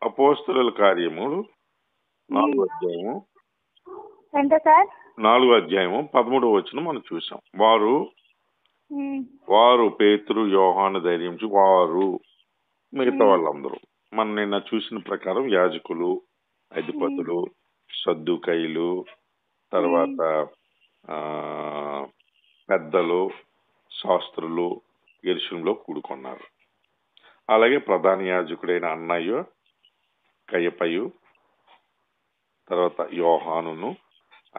అపోస్తలుల కార్యములు 4వ అధ్యాయము ఎంత సార్? 4వ అధ్యాయము 13వ వచనం మనం చూసాం. వారు పేతురు, యోహాను ధైర్యం వారు మిగతా వాళ్ళందరూ మనం నిన్న చూసిన ప్రకారం యాజకులు, అధిపతులు, సద్దుకైలు, తర్వాత పెద్దలు, శాస్త్రులు యెరూషలేములో కూడుకున్నారు. అలాగే ప్రధాన యాజకుడైన అన్నయ్య, కయపయు, తర్వాత యోహానును,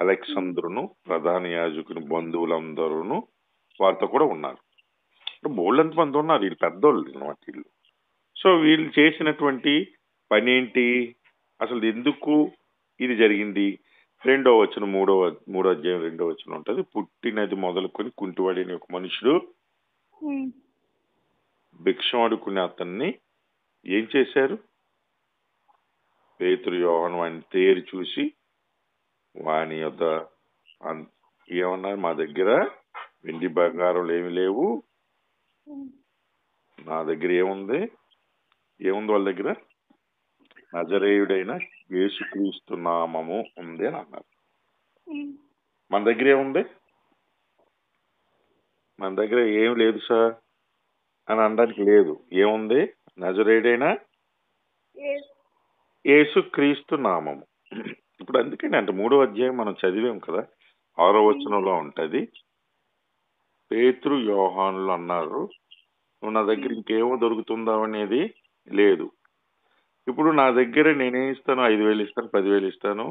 అలెగ్జాంద్రును, ప్రధాన యాజకుని బంధువులందరూ వారితో కూడా ఉన్నారు. బోల్డంత మంది ఉన్నారు. వీళ్ళు పెద్దోళ్ళు అన్నమాట వీళ్ళు. సో వీళ్ళు చేసినటువంటి పని ఏంటి, అసలు ఎందుకు ఇది జరిగింది? 2వ వచనం, 3వ అధ్యాయం 2వ వచనం ఉంటది. పుట్టినది మొదలుకొని కుంటివాడిని ఒక మనుషుడు భిక్షం అడుకునే అతన్ని ఏం చేశారు? పేతురు, యోహాను వాడిని తేరి చూసి వాని యొద్ద ఏమన్నారు? మా దగ్గర వెండి బంగారం ఏమి లేవు, నా దగ్గర ఏముంది వాళ్ళ దగ్గర? నజరేయుడైన యేసుక్రీస్తు నామము ఉంది అని అన్నారు. మన దగ్గర ఏముంది? మన దగ్గర ఏం లేదు సార్ అని అనడానికి లేదు. ఏముంది? నజరేయుడైన యేసుక్రీస్తు నామము. ఇప్పుడు అందుకని అంటే 3వ అధ్యాయం మనం చదివాం కదా, 6వ వచనంలో ఉంటది. పేతురు, యోహానులు అన్నారు, నువ్వు నా దగ్గర ఇంకేమో దొరుకుతుందా అనేది లేదు. ఇప్పుడు నా దగ్గర నేనేం ఇస్తాను? 5,000 ఇస్తాను, 10,000 ఇస్తాను.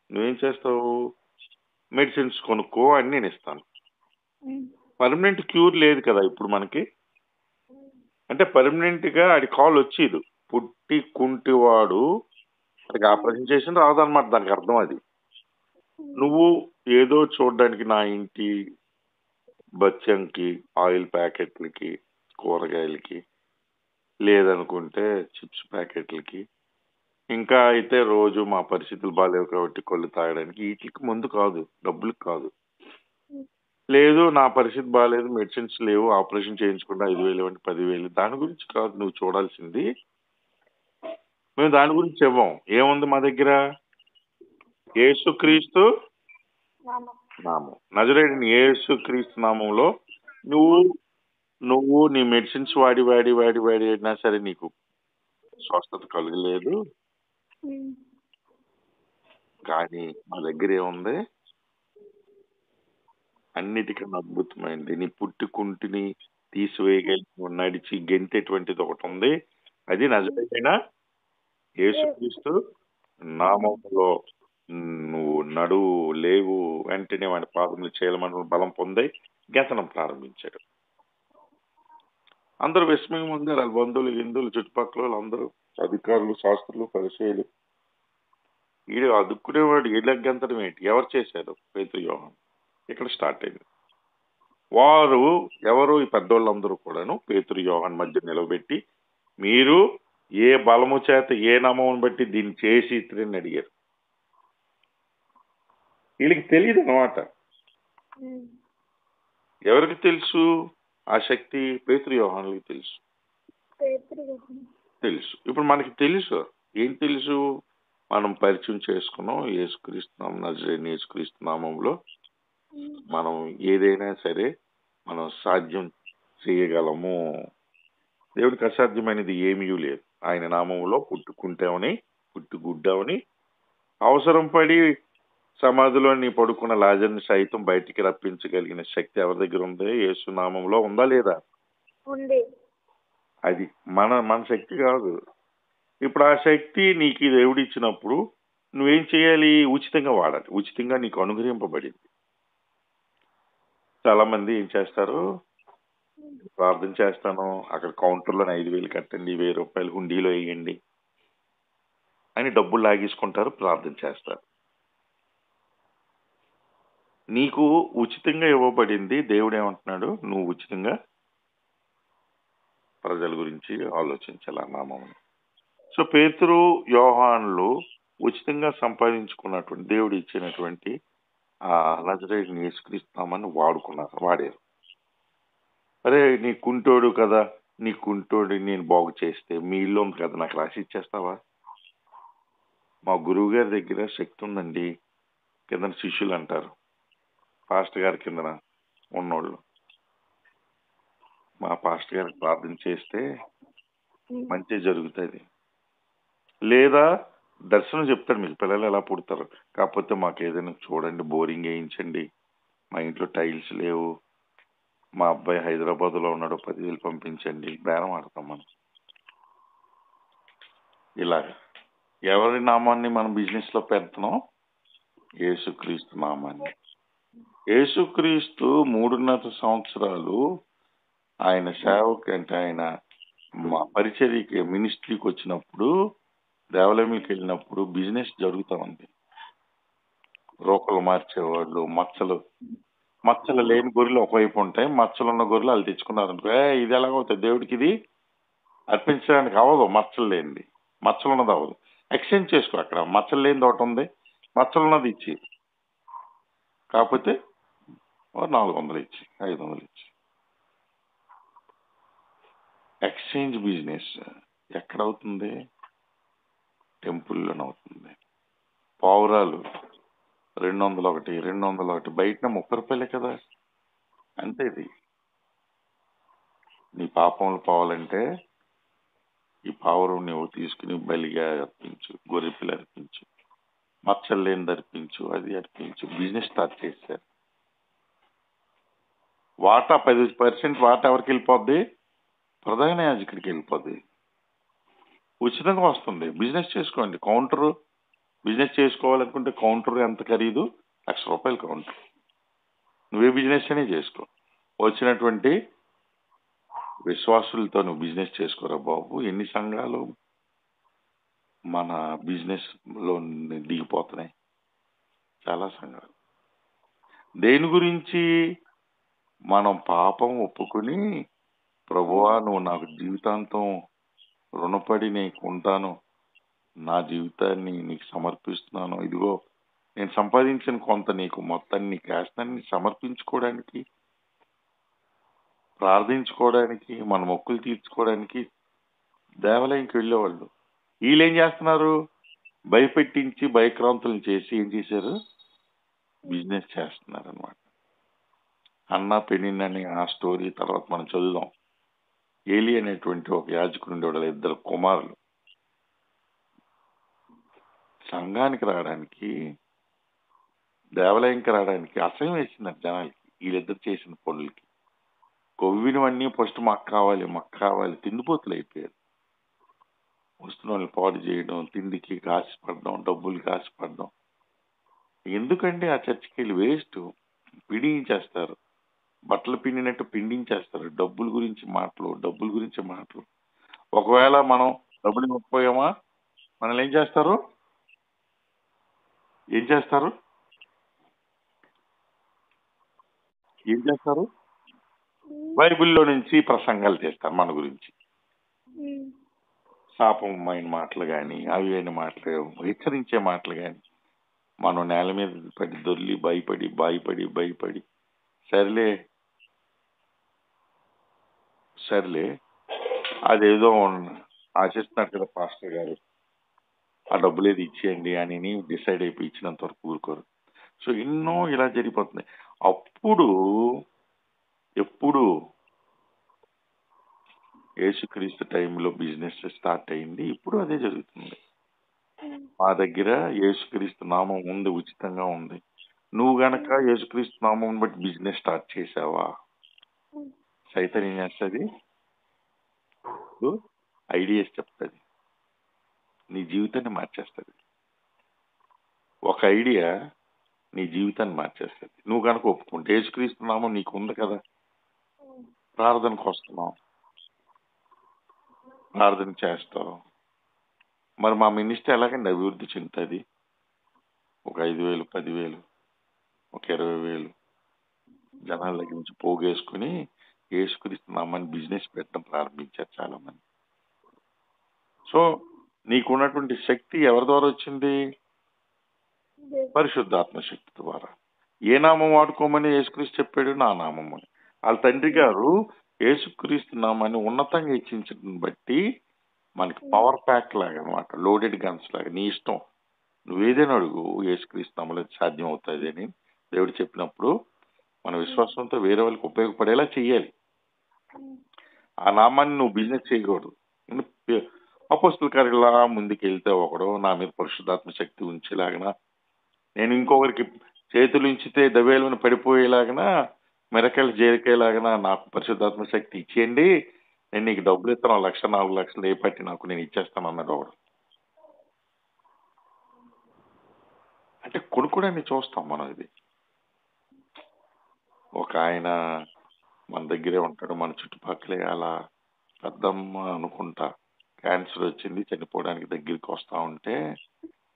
నువ్వేం చేస్తావు? మెడిసిన్స్ కొనుక్కో అని నేను ఇస్తాను. పర్మనెంట్ క్యూర్ లేదు కదా ఇప్పుడు మనకి. అంటే పర్మనెంట్ గా అది కాల్ వచ్చేది. పుట్టి కుంటివాడు వాడికి ఆపరేషన్ చేసిన రాదనమాట, దానికి అర్థం అది. నువ్వు ఏదో చూడడానికి నా ఇంటి బచ్చంకి, ఆయిల్ ప్యాకెట్లకి, కూరగాయలకి, లేదనుకుంటే చిప్స్ ప్యాకెట్లకి, ఇంకా అయితే రోజు మా పరిస్థితులు బాగాలేవు కాబట్టి కళ్ళు తాగడానికి, వీటికి ముందు కాదు, డబ్బులకు కాదు. లేదు నా పరిస్థితి బాగాలేదు, మెడిసిన్స్ లేవు, ఆపరేషన్ చేయించుకుంటే 5,000 అంటే 10,000, దాని గురించి కాదు నువ్వు చూడాల్సింది. మేము దాని గురించి ఇవ్వం. ఏముంది మా దగ్గర? యేసుక్రీస్తు నామం. నజరేయుడైన యేసుక్రీస్తు నామంలో నువ్వు నీ మెడిసిన్స్ వాడి అయినా సరే నీకు స్వస్థత కలగలేదు. కానీ మా దగ్గర ఏముంది? అన్నిటికన్నా అద్భుతమైనది, నీ పుట్టుకుంటిని తీసివేయగలిగి నడిచి గెంతేటువంటిది ఒకటి ఉంది. అది నజరేయుడైన యేసుక్రీస్తు నామములో నువ్వు నడువు, లేవు, వెంటనే వాడి పాదములు చేయమని బలం పొంది గెంతనం ప్రారంభించాడు. అందరూ విస్మయం ఉంది. వాళ్ళ బంధువులు, హిందువులు, చుట్టుపక్కల వాళ్ళు అందరూ, అధికారులు, శాస్త్రులు, పరిచయాలు, వీడు అదుక్కునేవాడు. వీళ్ళ గెంతడం ఏంటి? ఎవరు చేశారు? పేతురు, యోహాను. ఇక్కడ స్టార్ట్ అయింది. వారు ఎవరు? ఈ పెద్దోళ్ళందరూ కూడాను పేతురు, యోహాను మధ్య నిలబెట్టి, మీరు ఏ బలము చేత, ఏ నామమును బట్టి దీన్ని చేసి ఇతరుని అడిగారు. వీళ్ళకి తెలియదు అన్నమాట. ఎవరికి తెలుసు ఆ శక్తి? పేతురు, యోహానులకి తెలుసు. ఇప్పుడు మనకి తెలుసు. ఏం తెలుసు? మనం పరిచయం చేసుకున్నాం. యేసుక్రీస్తు నజరేయుడైన యేసుక్రీస్తు నామంలో మనం ఏదైనా సరే మనం సాధ్యం చేయగలము. దేవుడికి అసాధ్యమైనది ఏమీ లేదు. ఆయన నామంలో పుట్టుకుంటామని, పుట్టుగుడ్డామని, అవసరం పడి సమాధిలో నీ పడుకున్న లాజర్ని సైతం బయటికి రప్పించగలిగిన శక్తి ఎవరి దగ్గర ఉంది? యేసు నామంలో ఉందా లేదా? అది మన శక్తి కాదు. ఇప్పుడు ఆ శక్తి నీకు దేవుడు ఇచ్చినప్పుడు నువ్వేం చేయాలి? ఉచితంగా వాడాలి. ఉచితంగా నీకు అనుగ్రహింపబడింది. చాలా మంది ఏం చేస్తారు? ప్రార్థన చేస్తాను, అక్కడ కౌంటర్లో 5,000 కట్టండి, 1,000 రూపాయలు హుండీలో వేయండి అని డబ్బులు లాగేసుకుంటారు, ప్రార్థన చేస్తారు. నీకు ఉచితంగా ఇవ్వబడింది. దేవుడు ఏమంటున్నాడు? నువ్వు ఉచితంగా ప్రజల గురించి ఆలోచించాలి ఆ నామం. సో పేతురు, యోహానులు ఉచితంగా సంపాదించుకున్నటువంటి దేవుడు ఇచ్చినటువంటి ఆ నజరేయుడైన యేసుక్రీస్తు నామాన్ని వాడారు. అరే నీ కుంటోడు కదా, నీ కుంటోడు నేను బాగు చేస్తే, మీ ఇల్లు ఉంది కదా, నాకు రాసి ఇచ్చేస్తావా? మా గురువు గారి దగ్గర శక్తి ఉందండి, కింద శిష్యులు అంటారు, పాస్టర్ గారి కిందన ఉన్నోళ్ళు. మా పాస్టర్ గారికి ప్రార్థన చేస్తే మంచి జరుగుతుంది. లేదా దర్శనం చెప్తాడు, మీకు పిల్లలు ఎలా పుడతారు, కాకపోతే మాకు ఏదైనా చూడండి, బోరింగ్ వేయించండి, మా ఇంట్లో టైల్స్ లేవు, మా అబ్బాయి హైదరాబాద్ లో ఉన్నాడు, 10,000 పంపించండి, బేరం ఆడతాం మనం. ఇలాగా ఎవరి నామాన్ని మనం బిజినెస్ లో పెడుతున్నాం? యేసుక్రీస్తు నామాన్ని. యేసుక్రీస్తు 3.5 సంవత్సరాలు ఆయన సేవకి, అంటే ఆయన పరిచర్యకి, మినిస్ట్రీకి వచ్చినప్పుడు, దేవాలయంకి వెళ్ళినప్పుడు బిజినెస్ జరుగుతా ఉంది. రోకలు మార్చేవాళ్ళు, మచ్చలు లేని గొర్రెలు ఒకవైపు ఉంటాయి, మచ్చలు ఉన్న గొర్రెలు వాళ్ళు తెచ్చుకున్నారు అనుకో, ఇది ఎలాగవుతుంది, దేవుడికి ఇది అర్పించడానికి అవ్వదు, మచ్చలు లేనిది. మచ్చలు ఉన్నది అవ్వదు, ఎక్స్చేంజ్ చేసుకో, అక్కడ మచ్చలు లేనిది ఒకటి ఉంది, మచ్చలు ఉన్నది ఇచ్చి, కాకపోతే 400 ఇచ్చి, 500 ఇచ్చి. ఎక్స్చేంజ్ బిజినెస్ ఎక్కడ అవుతుంది? టెంపుల్లోనే అవుతుంది. పావురాలు 201, 201 బయట 30 రూపాయలే కదా. అంతే. ఇది నీ పాపములు పోవాలంటే ఈ పావురం నువ్వు తీసుకుని బలిగా అర్పించు, గొర్రెపిల్ల అర్పించు, మచ్చలు లేనిది అర్పించు, అది అర్పించు. బిజినెస్ స్టార్ట్ చేశారు. వాటా 10% వాటా ఎవరికి వెళ్ళిపోద్ది? ప్రధాన యాజకుడికి వెళ్ళిపోద్ది. ఉచితంగా వస్తుంది. బిజినెస్ చేసుకోండి. కౌంటర్ బిజినెస్ చేసుకోవాలనుకుంటే కౌంటర్ ఎంత ఖరీదు? ₹1,00,000 కౌంటర్. నువ్వే బిజినెస్ అనే చేసుకో. వచ్చినటువంటి విశ్వాసులతో నువ్వు బిజినెస్ చేసుకోరా బాబు. ఎన్ని సంఘాలు మన బిజినెస్ లో దిగిపోతున్నాయి, చాలా సంఘాలు. దేని గురించి? మనం పాపం ఒప్పుకుని, ప్రభువా నువ్వు నాకు జీవితాంతం రుణపడి నీకు ఉంటాను, నా జీవితాన్ని నీకు సమర్పిస్తున్నాను, ఇదిగో నేను సంపాదించిన కొంత నీకు మొత్తాన్ని నీకు వేస్తాన్ని సమర్పించుకోవడానికి, ప్రార్థించుకోవడానికి, మన మొక్కులు తీర్చుకోవడానికి దేవాలయంకి వెళ్ళేవాళ్ళు. వీళ్ళు ఏం చేస్తున్నారు? భయపెట్టించి భయక్రాంతులను చేసి ఏం చేశారు? బిజినెస్ చేస్తున్నారు అనమాట. అన్నా పెనిన్ అని ఆ స్టోరీ తర్వాత మనం చదువుదాం. ఏలి అనేటువంటి ఒక యాజకుడు ఉండేవాడు, 2 కుమారులు. సంఘానికి రావడానికి, దేవాలయంకి రావడానికి అసహ్యం వేసిందంట జనాలకి, వీళ్ళిద్దరు చేసిన పనులకి. కొవ్వినవన్నీ ఫస్ట్ మాకు కావాలి తిండిపోతులు అయిపోయారు. వస్తున్న వాళ్ళని పాడు చేయడం, తిండికి కాసిపడడం, డబ్బులు కాసిపడడం. ఎందుకంటే ఆ చర్చికి వెళ్ళి వేస్ట్, పిండించేస్తారు, బట్టలు పిండినట్టు పిండించేస్తారు. డబ్బుల గురించి మాటలు. ఒకవేళ మనం డబ్బులు ఇవ్వకపోయామా, మనల్ని ఏం చేస్తారు? బైబిల్లో నుంచి ప్రసంగాలు చేస్తారు మన గురించి. శాపమైన మాటలు కానీ, అవి అయిన మాటలు, హెచ్చరించే మాటలు కానీ, మనం నేల మీద పడి దొర్లి భయపడి సర్లే అదేదో ఆశిస్తున్నారు కదా పాస్టర్ గారు, ఆ డబ్బులు ఏది ఇచ్చేయండి అని డిసైడ్ అయిపోయి ఇచ్చినంత వరకు ఊరుకోరు. సో ఎన్నో ఇలా జరిగిపోతుంది. అప్పుడు ఎప్పుడు యేసుక్రీస్తు టైంలో బిజినెస్ స్టార్ట్ అయింది. ఇప్పుడు అదే జరుగుతుంది. మా దగ్గర యేసుక్రీస్తు నామం ఉంది, ఉచితంగా ఉంది. నువ్వు గనక యేసుక్రీస్తు నామం బట్టి బిజినెస్ స్టార్ట్ చేసావా, సైతం ఏం చేస్తుంది? ఐడియాస్ చెప్తుంది, నీ జీవితాన్ని మార్చేస్తుంది. ఒక ఐడియా నీ జీవితాన్ని మార్చేస్తుంది. నువ్వు కనుక ఒప్పుకుంటే, యేసుక్రీస్తు నామం నీకు ఉంది కదా, ప్రార్థనకు వస్తున్నావు, ప్రార్థన చేస్తావు. మరి మా మినిస్ట్రీ ఎలాగండి అభివృద్ధి చెందుతుంది? ఒక 5,000, 10,000, ఒక 20,000 జనాల దగ్గర నుంచి పోగేసుకుని యేసుక్రీస్తు నామాన్ని బిజినెస్ పెట్టడం ప్రారంభించారు చాలా మంది. సో నీకున్నటువంటి శక్తి ఎవరి ద్వారా వచ్చింది? పరిశుద్ధాత్మ శక్తి ద్వారా. ఏ నామం వాడుకోమని యేసుక్రీస్తు చెప్పాడు? నా నామం అని. వాళ్ళ తండ్రి గారు యేసుక్రీస్తు నామాన్ని ఉన్నతంగా హెచ్చించడం బట్టి మనకి పవర్ ప్యాక్ లాగా అనమాట, లోడెడ్ గన్స్ లాగా. నీ ఇష్టం, నువ్వేదైనా అడుగు, యేసుక్రీస్తు నామములో సాధ్యం అవుతుంది అని దేవుడు చెప్పినప్పుడు మన విశ్వాసంతో వేరే వాళ్ళకి ఉపయోగపడేలా చెయ్యాలి. ఆ నామాన్ని నువ్వు బిజినెస్ చేయకూడదు. అపోస్తుల కార్యాలా ముందుకు వెళ్తే ఒకడు నా మీద పరిశుద్ధాత్మ శక్తి ఉంచేలాగనా, నేను ఇంకొకరికి చేతులు ఉంచితే దవేలను పడిపోయేలాగనా, మెరకలు చేరికేలాగనా నాకు పరిశుద్ధాత్మ శక్తి ఇచ్చేయండి, నేను నీకు డబ్బులు ఇస్తాను, 1,00,000 4,00,000 ఏ పట్టి నాకు నేను ఇచ్చేస్తాను అన్నాడు ఒకడు. అంటే కొనుక్కోడాన్ని చూస్తాం మనం. ఇది ఒక ఆయన మన దగ్గరే ఉంటాడు, మన చుట్టుపక్కలే, అలా పెద్దమ్మ అనుకుంటా క్యాన్సర్ వచ్చింది, చనిపోవడానికి దగ్గరికి వస్తా ఉంటే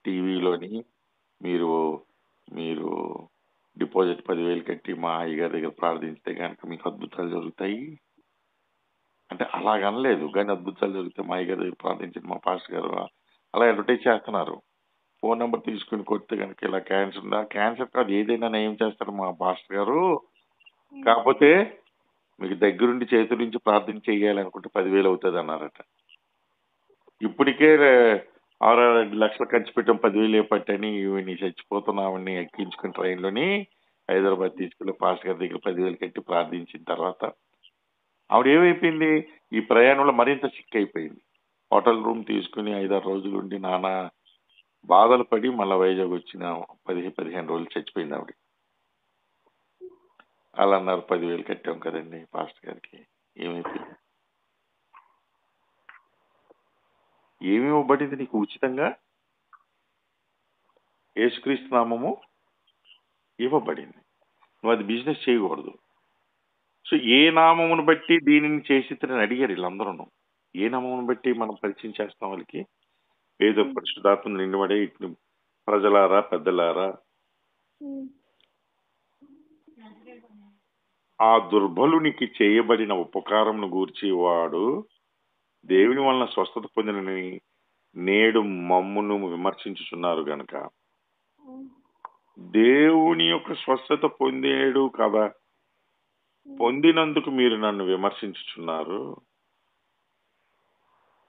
టీవీలోని మీరు మీరు డిపాజిట్ 10,000 కట్టి మా అయ్యగారి దగ్గర ప్రార్థించితే కనుక మీకు అద్భుతాలు జరుగుతాయి అంటే అలాగనలేదు, కానీ అద్భుతాలు జరుగుతాయి మా అయ్యగారి దగ్గర ప్రార్థించింది మా పాస్టర్ గారు అలా అడ్వర్టైజ్ చేస్తున్నారు. ఫోన్ నెంబర్ తీసుకుని కొడితే కనుక ఇలా క్యాన్సర్ ఉందా, క్యాన్సర్ కాదు ఏదైనా నయం చేస్తారు మా పాస్టర్ గారు, కాకపోతే మీకు దగ్గరుండి చేతుల నుంచి ప్రార్థన చేయాలనుకుంటే 10,000 అవుతుంది అన్నారట. ఇప్పటికే 6 లక్షలు ఖర్చు పెట్టాం, 10,000 ఏ పట్టని నీ చచ్చిపోతున్నామని ఎక్కించుకుని ట్రైన్లోని హైదరాబాద్ తీసుకెళ్లి పాస్టర్ గారి దగ్గర 10,000 కట్టి ప్రార్థించిన తర్వాత ఆవిడ ఏమైపోయింది, ఈ ప్రయాణంలో మరింత సిక్ అయిపోయింది. హోటల్ రూమ్ తీసుకుని 5-6 రోజులు ఉండి నానా బాధలు పడి మళ్ళీ వైజాగ్ వచ్చిన 10-15 రోజులు చచ్చిపోయింది ఆవిడ. అలా అన్నారు 10,000 కట్టాం కదండి పాస్టర్ గారికి, ఏమైపోయింది, ఏమి ఇవ్వబడింది నీకు ఉచితంగా? యేసుక్రీస్తు నామము ఇవ్వబడింది. నువ్వు అది బిజినెస్ చేయకూడదు. సో ఏ నామమును బట్టి దీనిని చేసి అడిగారు వీళ్ళందరూ. ఏ నామమును బట్టి మనం పరిచయం చేస్తాం వాళ్ళకి? ఏదో పరిశుద్ధాత్మ నిండివడే ఇటు ప్రజలారా పెద్దలారా, ఆ దుర్బలునికి చేయబడిన ఉపకారమును గూర్చి వాడు దేవుని వలన స్వస్థత పొందినని నేడు మమ్మును విమర్శించుచున్నారు గనక, దేవుని యొక్క స్వస్థత పొందేడు కదా, పొందినందుకు మీరు నన్ను విమర్శించుచున్నారు.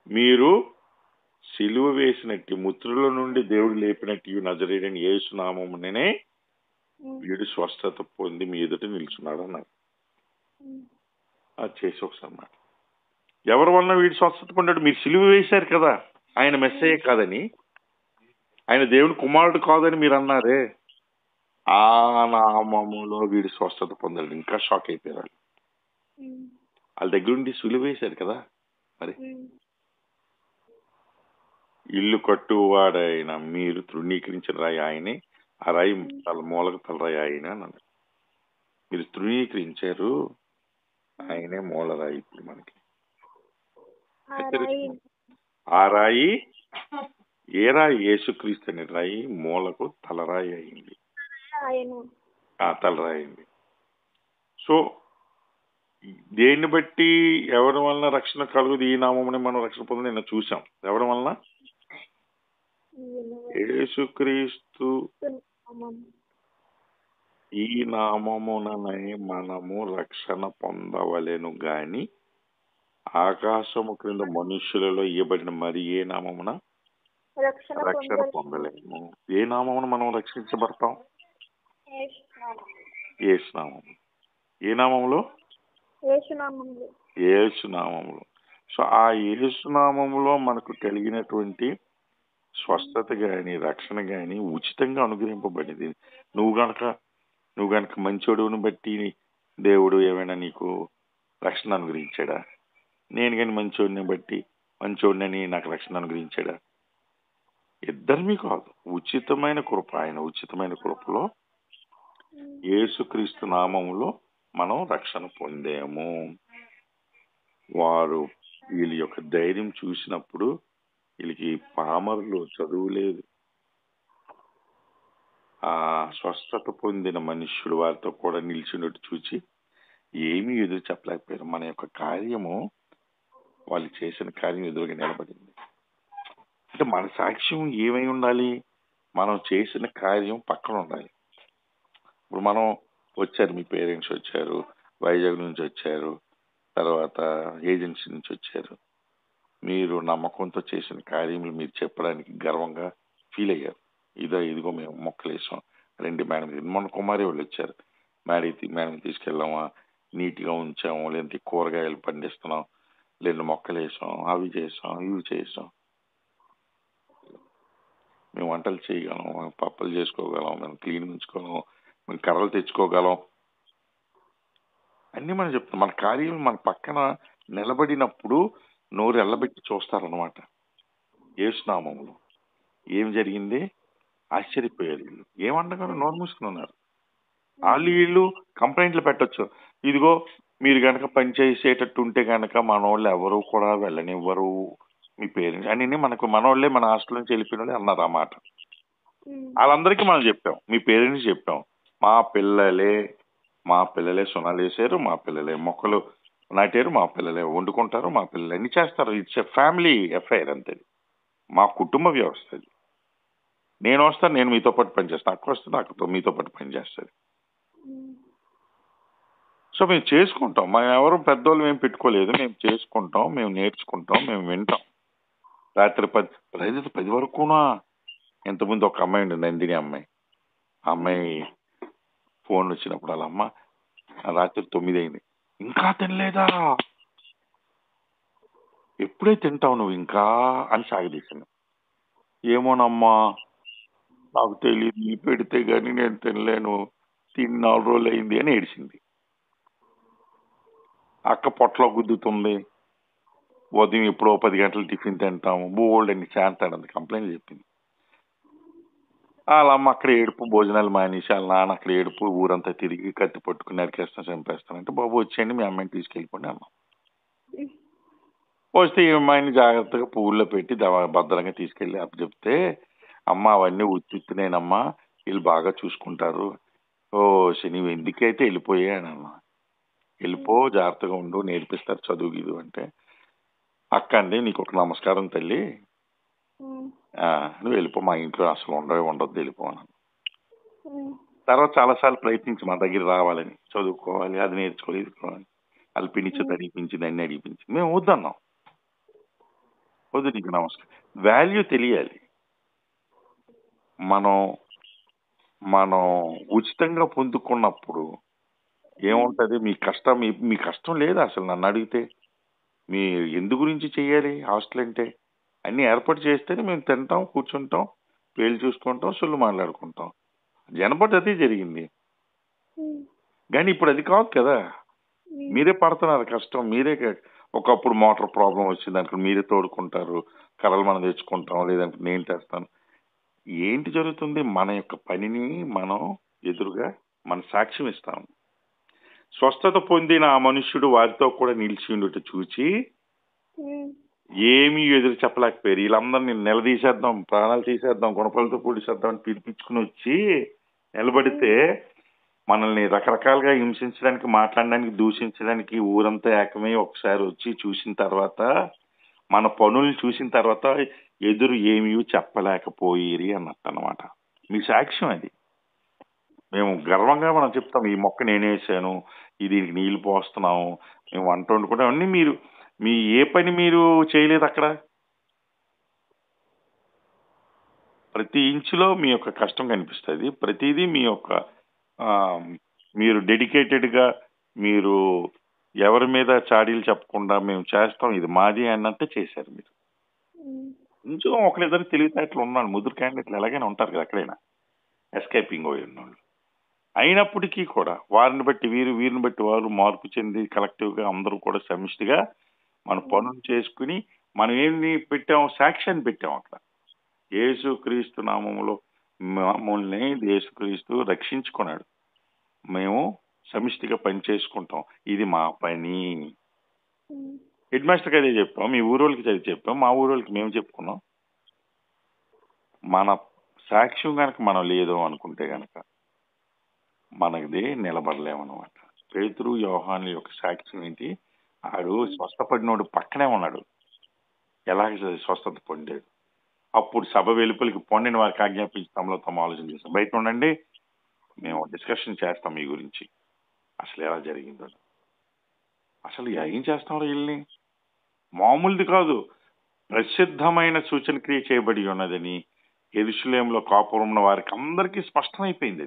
మీరు సిలువ వేసినట్టు మృతుల నుండి దేవుడు లేపినట్టు నజరేయుడైన యేసు నామమునే వీడు స్వస్థత పొంది మీ ఎదుట నిల్చున్నాడు అన్నారు. అది చేసి ఒకసారి మాట, ఎవరి వలన వీడు స్వస్థత పొందాడు? మీరు సిలువ వేశారు కదా, ఆయన మెస్సయ్య కాదని, ఆయన దేవుని కుమారుడు కాదని మీరు అన్నారే, ఆ నామములో వీడు స్వస్థత పొందాడు. ఇంకా షాక్ అయిపోయారు వాళ్ళ దగ్గర ఉండి సిలువ వేశారు కదా. మరి ఇల్లు కట్టువాడైన మీరు తృణీకరించిన రాయి ఆయనే, ఆ రాయి మూలకు తలరాయి ఆయన అన్నాడు. మీరు తృణీకరించారు, ఆయనే మూలరాయి. ఇప్పుడు మనకి ఆ రాయి ఏ రాయి? యేసుక్రీస్తు అనే రాయి మూలకు తలరాయి అయింది, ఆ తలరాయి అయింది. సో దేన్ని బట్టి ఎవరి వలన రక్షణ కలుగుది? ఈ నామమునే మనం రక్షణ పొంది నిన్న చూసాం. ఎవరి వలన? యేసుక్రీస్తు ఈ నామముననే మనము రక్షణ పొందవలెను గాని ఆకాశము క్రింద మనుష్యులలో ఇవ్వబడిన మరి ఏ నామమున రక్షణ పొందలేము. ఏ నామమున మనం రక్షించబడతాం? యేసు నామము. ఏ నామములో? యేసు నామములో. సో ఆ యేసు నామములో మనకు కలిగినటువంటి స్వస్థత గాని రక్షణ గాని ఉచితంగా అనుగ్రహింపబడింది. నువ్వు గనక మంచోడుని బట్టి దేవుడు ఏమైనా నీకు రక్షణ అనుగ్రహించాడా? నేను కానీ మంచోడిని బట్టి మంచోడిని నాకు రక్షణ అనుగ్రహించాడా? ఇద్దరిమీ కాదు, ఉచితమైన కృప. ఆయన ఉచితమైన కృపలో యేసుక్రీస్తు నామములో మనం రక్షణ పొందాము. వారు వీళ్ళ యొక్క ధైర్యం చూసినప్పుడు, వీళ్ళకి పామరులు, చదువు లేదు, ఆ స్వస్థత పొందిన మనుష్యుడు వారితో కూడా నిలిచినట్టు చూచి ఏమీ ఎదురు చెప్పలేకపోయారు. మన యొక్క కార్యము, వాళ్ళు చేసిన కార్యం ఎదురుగా నిలబడింది. అంటే మన సాక్ష్యం ఏమై ఉండాలి? మనం చేసిన కార్యం పక్కన ఉండాలి. ఇప్పుడు మనం వచ్చారు, మీ పేరెంట్స్ వచ్చారు, వైజాగ్ నుంచి వచ్చారు, తర్వాత ఏజెన్సీ నుంచి వచ్చారు, మీరు నమ్మకంతో చేసిన కార్యములు మీరు చెప్పడానికి గర్వంగా ఫీల్ అయ్యారు. ఇదిగో మేము మొక్కలు వేసాం, రండి మేడం. మొన్న కుమారి వాళ్ళు వచ్చారు, మేడం తీసుకెళ్ళామా, నీట్గా ఉంచాము, లేదంటే కూరగాయలు పండిస్తున్నాం, లేదా మొక్కలు వేసాం, అవి చేసాం, ఇవి చేసాం. మేము వంటలు చేయగలం, మేము పప్పులు చేసుకోగలం, మేము క్లీన్ ఉంచుకోగలం, మేము కర్రలు తెచ్చుకోగలం, అన్నీ మనం చెప్తాం. మన కార్యం మన పక్కన నిలబడినప్పుడు నోరు ఎల్లబెట్టి చూస్తారనమాట. యేసునామములో ఏం జరిగింది ఆశ్చర్యపోయారు. వీళ్ళు ఏమండగానే నోరు మూసుకుని ఉన్నారు. వాళ్ళు వీళ్ళు కంప్లైంట్లు పెట్టొచ్చు, ఇదిగో మీరు గనక పని చేసేటట్టు ఉంటే గనక మనోళ్ళు ఎవరు కూడా వెళ్ళనివ్వరు, మీ పేరెంట్స్ అని మనకు మనోళ్ళే మన హాస్టల్ నుంచి వెళ్ళిపోయిన వాళ్ళే అన్నారు ఆ మాట. వాళ్ళందరికీ మనం చెప్పాం, మీ పేరెంట్స్ చెప్పాం, మా పిల్లలే సునాలు వేసారు, మా పిల్లలే మొక్కలు నాటారు, మా పిల్లలే వండుకుంటారు, మా పిల్లలు అన్ని చేస్తారు. ఇట్స్ ఎ ఫ్యామిలీ అఫైర్ అంతే, మా కుటుంబ వ్యవస్థ అది. నేను వస్తాను, నేను మీతో పాటు పనిచేస్తాను, అక్కడ వస్తే నాకు మీతో పాటు పనిచేస్తుంది. సో మేము చేసుకుంటాం, మేము ఎవరు పెద్దోళ్ళు మేము పెట్టుకోలేదు, మేము చేసుకుంటాం, మేము నేర్చుకుంటాం, మేము వింటాం. రాత్రి 10 వరకునా. ఇంతకుముందు ఒక అమ్మాయి ఉండి, నందిని అమ్మాయి, ఆ అమ్మాయి ఫోన్ వచ్చినప్పుడు వాళ్ళ అమ్మ రాత్రి 9 అయింది, ఇంకా తినలేదా, ఎప్పుడే తింటావు నువ్వు ఇంకా అని సాగదీశాను. ఏమోనమ్మా నాకు తెలియదు, నీ పెడితే గానీ నేను తినలేను, 4 రోజులు అయింది అని ఏడిచింది. అక్క పొట్టలో గుద్దుతుంది, ఉదయం ఎప్పుడో 10 గంటలు టిఫిన్ తింటాము, బోల్డ్ అని చేస్తాడంది కంప్లైంట్ చెప్పింది. వాళ్ళ అమ్మ అక్కడ ఏడుపు, భోజనాలు మానేసి వాళ్ళ నాన్న అక్కడ ఏడుపు, ఊరంతా తిరిగి కత్తి పట్టుకుని నరికేస్తాను చంపేస్తానంటే, బాబు వచ్చేయండి మీ అమ్మాయిని తీసుకెళ్ళిపోండి అన్నాం. వస్తే ఈ అమ్మాయిని జాగ్రత్తగా పువ్వుల్లో పెట్టి భద్రంగా తీసుకెళ్ళి అప్పు చెప్తే, అమ్మ అవన్నీ ఉత్తినేనమ్మా, వీళ్ళు బాగా చూసుకుంటారు, ఓ నువ్వు ఎందుకైతే వెళ్ళిపోయానమ్మా, వెళ్ళిపో, జాగ్రత్తగా ఉండు, నేర్పిస్తారు చదువు ఇది అంటే, అక్క అండి నీకు ఒక నమస్కారం తల్లి, నువ్వు వెళ్ళిపో, మా ఇంట్లో అసలు ఉండొద్దు, వెళ్ళిపోన్నాను. తర్వాత చాలాసార్లు ప్రయత్నించి మా దగ్గర రావాలని, చదువుకోవాలి, అది నేర్చుకోవాలి, ఇది వాళ్ళు పినిచి అడిపించింది, అన్ని అడిపించింది, మేము వద్దన్నాం. వద్దు, నీకు నమస్కారం. వాల్యూ తెలియాలి. మనం ఉచితంగా పొందుకున్నప్పుడు ఏముంటది, మీ కష్టం లేదు అసలు. నన్ను అడిగితే మీ ఎందు గురించి చెయ్యాలి హాస్టల్ అంటే, అన్ని ఏర్పాటు చేస్తేనే మేము తింటాం, కూర్చుంటాం, పేర్లు చూసుకుంటాం, సొల్లు మాట్లాడుకుంటాం. జనపడి అదే జరిగింది. కానీ ఇప్పుడు అది కాదు కదా, మీరే పడుతున్నారు కష్టం, మీరే. ఒకప్పుడు మోటార్ ప్రాబ్లం వచ్చింది అనుకో, మీరే తోడుకుంటారు, కర్రలు మనం తెచ్చుకుంటాం, లేదంటే నేను తెస్తాను. ఏంటి జరుగుతుంది, మన యొక్క పనిని మనం ఎదురుగా మన సాక్ష్యం ఇస్తాం. స్వస్థత పొందిన ఆ మనుష్యుడు వారితో కూడా నిలిచి ఉండుట చూచి ఏమీ ఎదురు చెప్పలేకపోయారు. వీళ్ళందరినీ నిలదీసేద్దాం, ప్రాణాలు తీసేద్దాం, గుణపాలతో పొడిసేద్దాం అని పిలిపించుకుని వచ్చి నిలబడితే, మనల్ని రకరకాలుగా హింసించడానికి, మాట్లాడడానికి, దూషించడానికి ఊరంతా ఏకమై ఒకసారి వచ్చి చూసిన తర్వాత, మన పనులు చూసిన తర్వాత ఎదురు ఏమీ చెప్పలేకపోయిరి అన్నట్టు అనమాట. మీ సాక్ష్యం అది. మేము గర్వంగా మనం చెప్తాం, ఈ మొక్క నేనేసాను, దీనికి నీళ్లు పోస్తున్నాము, మేము వంట వండుకుంటాం, అన్నీ మీ ఏ పని మీరు చేయలేదు అక్కడ. ప్రతి ఇంచులో మీ యొక్క కష్టం కనిపిస్తుంది. ప్రతిదీ మీ యొక్క మీరు డెడికేటెడ్గా, మీరు ఎవరి మీద చాడీలు చెప్పకుండా మేము చేస్తాం, ఇది మాది అన్నట్టు చేశారు మీరు. ఇంచో ఒకరిద్దరు తెలివితేటలు ఉన్నాడు, ముదురు క్యాండిడేట్లు ఎలాగైనా ఉంటారు కదా ఎక్కడైనా, ఎస్కేపింగ్ పోయి ఉన్నోళ్ళు. అయినప్పటికీ కూడా వారిని బట్టి వీరిని బట్టి వారు మార్పు చెంది కలెక్టివ్గా అందరూ కూడా సమిష్టిగా మన పనులు చేసుకుని, మనం ఏమి పెట్టాము, సాక్ష్యాన్ని పెట్టాము అక్కడ. యేసుక్రీస్తు నామములో మమ్మల్ని యేసుక్రీస్తు రక్షించుకున్నాడు, మేము సమిష్టిగా పని చేసుకుంటాం, ఇది మా పని. హెడ్ మాస్టర్కి అదే చెప్పాం, మీ ఊరోళ్ళకి చదివి చెప్పాం, మా ఊరోళ్ళకి మేము చెప్పుకున్నాం. మన సాక్ష్యం కనుక మనం లేదు అనుకుంటే కనుక మనది నిలబడలేమన్నమాట. పేతురు యోహాను యొక్క సాక్ష్యం ఏంటి, ఆడు స్వస్థపడినోడు పక్కనే ఉన్నాడు, ఎలాగ స్వస్థత పొందాడు. అప్పుడు సభ వెలుపలికి పొండిన వారికి ఆజ్ఞాపించి తమలో తమ ఆలోచన చేస్తాం, బయట ఉండండి, మేము డిస్కషన్ చేస్తాం మీ గురించి, అసలు ఎలా జరిగిందో, అసలు ఏం చేస్తాం వీళ్ళని. మామూలుది కాదు, ప్రసిద్ధమైన సూచన క్రియ చేయబడి ఉన్నదని యెరూషలేములో కాపురం ఉన్న వారికి అందరికీ స్పష్టమైపోయింది.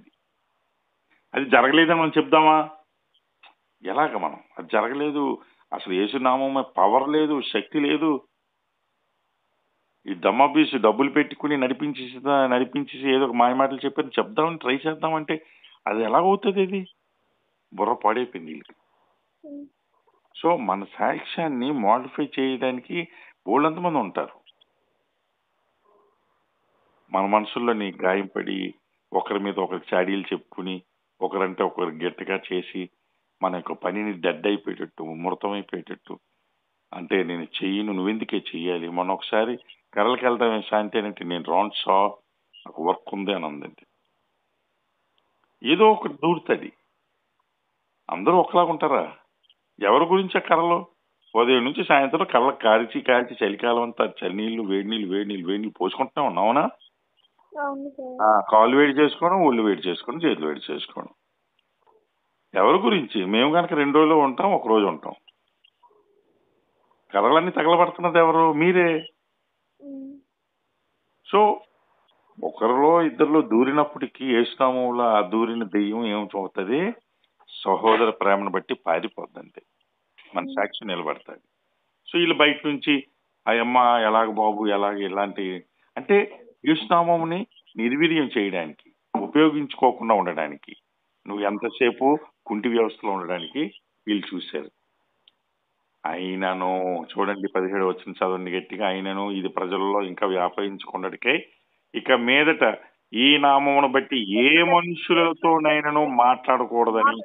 అది జరగలేదని మనం చెప్దామా? ఎలాగ మనం అది జరగలేదు, అసలు యేసునామం పవర్ లేదు, శక్తి లేదు, ఈ దమ్మబీస్ డబ్బులు పెట్టుకుని నడిపించేసి ఏదో ఒక మాయమాటలు చెప్పారు చెప్దామని ట్రై చేద్దామంటే అది ఎలాగవుతుంది? అది బుర్ర పాడైపోయింది వీళ్ళకి. సో మన సాక్ష్యాన్ని మోడిఫై చేయడానికి బోళ్ళంతమంది ఉంటారు. మన మనసుల్లోని గాయంపడి ఒకరి మీద ఒకరి చాడీలు చెప్పుకుని ఒకరంటే ఒకరు గట్టిగా చేసి మన యొక్క పనిని డెడ్ అయిపోయేటట్టు, మృతమైపోయేటట్టు, అంటే నేను చెయ్యను, నువ్వెందుకే చెయ్యాలి. మొన్న ఒకసారి కర్రలకి వెళ్తామే శాంతి అంటే నేను రాన్ షా నాకు వర్క్ ఉంది అని అందండి. ఏదో ఒకటి దూరుతుంది. అందరూ ఒకలాగా ఉంటారా? ఎవరి గురించి కర్రలు ఉదయం నుంచి సాయంత్రం కళ్ళకి కాల్చి చలికాలం అంతా చలినీళ్ళు వేడి నీళ్ళు పోసుకుంటూనే ఉన్నాం. అవునా? కాళ్ళు వేడి చేసుకోవడం, ఒళ్ళు వేడి చేసుకోవడం, చేతులు వేడి చేసుకోవడం. ఎవరి గురించి? మేము కనుక 2 రోజులు ఉంటాం, 1 రోజు ఉంటాం. కర్రలన్నీ తగలబడుతున్నది ఎవరు? మీరే. సో ఒకరిలో ఇద్దరిలో దూరినప్పటికీ యేసునామంలో ఆ దూరిన దెయ్యం ఏమవుతుంది? సహోదర ప్రేమను బట్టి పారిపోద్దంతే, మన సాక్షి నిలబడతాడు. సో వీళ్ళు బయట నుంచి అయ్యమ్మ ఎలాగ బాబు ఎలాగ ఇలాంటి అంటే యేసునామంని నిర్వీర్యం చేయడానికి, ఉపయోగించుకోకుండా ఉండడానికి, నువ్వు ఎంతసేపు కుంటి వ్యవస్థలో ఉండడానికి వీళ్ళు చూశారు. అయినను చూడండి 17 వచ్చిన చదవండి గట్టిగా. అయినను ఇది ప్రజల్లో ఇంకా వ్యాపించుకున్నటికై ఇక మీదట ఈ నామమును బట్టి ఏ మనుషులతోనైనాను మాట్లాడకూడదని